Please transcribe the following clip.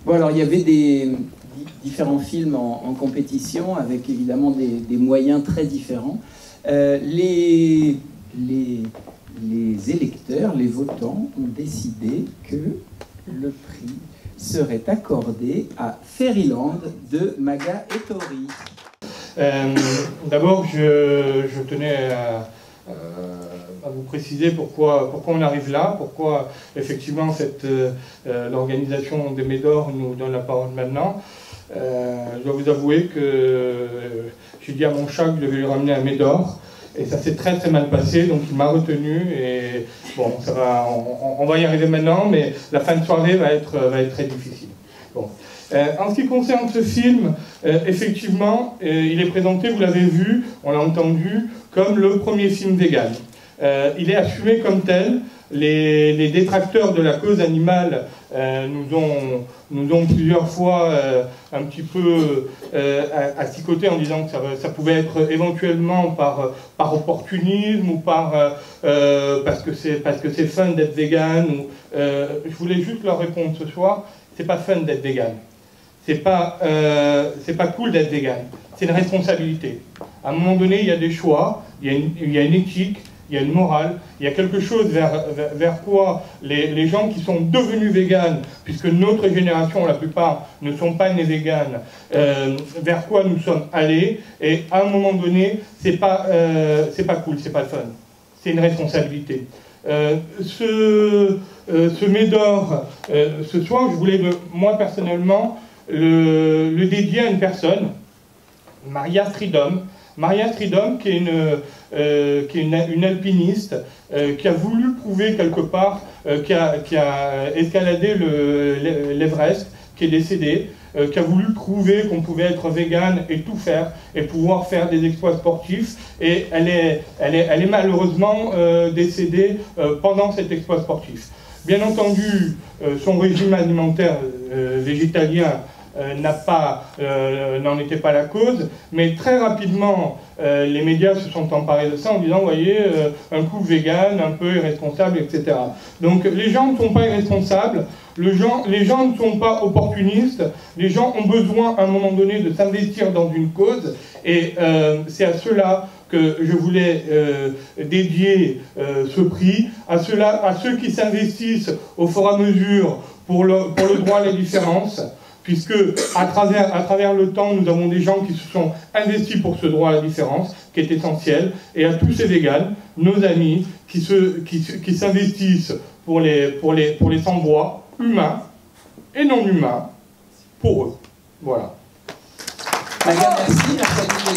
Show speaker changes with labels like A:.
A: Bon, alors il y avait différents films en compétition avec évidemment des moyens très différents. Les électeurs, les votants ont décidé que le prix serait accordé à Fairyland de Maga Ettori.
B: D'abord, je tenais à vous préciser pourquoi on arrive là, pourquoi effectivement l'organisation des Médor nous donne la parole maintenant. Je dois vous avouer que j'ai dit à mon chat que je devais lui ramener un Médor, et ça s'est très très mal passé, donc il m'a retenu, et bon, ça va, on va y arriver maintenant, mais la fin de soirée va être très difficile. Bon. En ce qui concerne ce film, effectivement, il est présenté, vous l'avez vu, on l'a entendu, comme le premier film vegan. Il est assumé comme tel. Les détracteurs de la cause animale nous ont plusieurs fois un petit peu asticoté en disant que ça pouvait être éventuellement par opportunisme ou parce que c'est fun d'être vegan. Je voulais juste leur répondre ce soir, c'est pas fun d'être vegan. C'est pas cool d'être vegan. C'est une responsabilité. À un moment donné, il y a des choix, il y a une éthique, il y a une morale, il y a quelque chose vers quoi les gens qui sont devenus véganes, puisque notre génération, la plupart, ne sont pas nés véganes, vers quoi nous sommes allés, et à un moment donné, c'est pas cool, c'est pas fun. C'est une responsabilité. Ce Médor, ce soir, je voulais, moi personnellement, le dédier à une personne, Maria Stridom. Maria Stridom, qui est une alpiniste, qui a voulu prouver quelque part, qui a escaladé l'Everest, qui est décédée, qui a voulu prouver qu'on pouvait être vegan et tout faire, et pouvoir faire des exploits sportifs, et elle est malheureusement décédée pendant cet exploit sportif. Bien entendu, son régime alimentaire végétalien n'en était pas la cause, mais très rapidement, les médias se sont emparés de ça en disant, vous voyez, un couple vegan, un peu irresponsable, etc. Donc les gens ne sont pas irresponsables, les gens ne sont pas opportunistes, les gens ont besoin à un moment donné de s'investir dans une cause, et c'est à cela que je voulais dédier ce prix, à ceux qui s'investissent au fur et à mesure pour le droit à la différence, puisque à travers le temps, nous avons des gens qui se sont investis pour ce droit à la différence, qui est essentiel, et à tous ces véganes, nos amis, qui s'investissent pour les sans-voix, humains et non humains, pour eux. Voilà.
A: Maga, merci.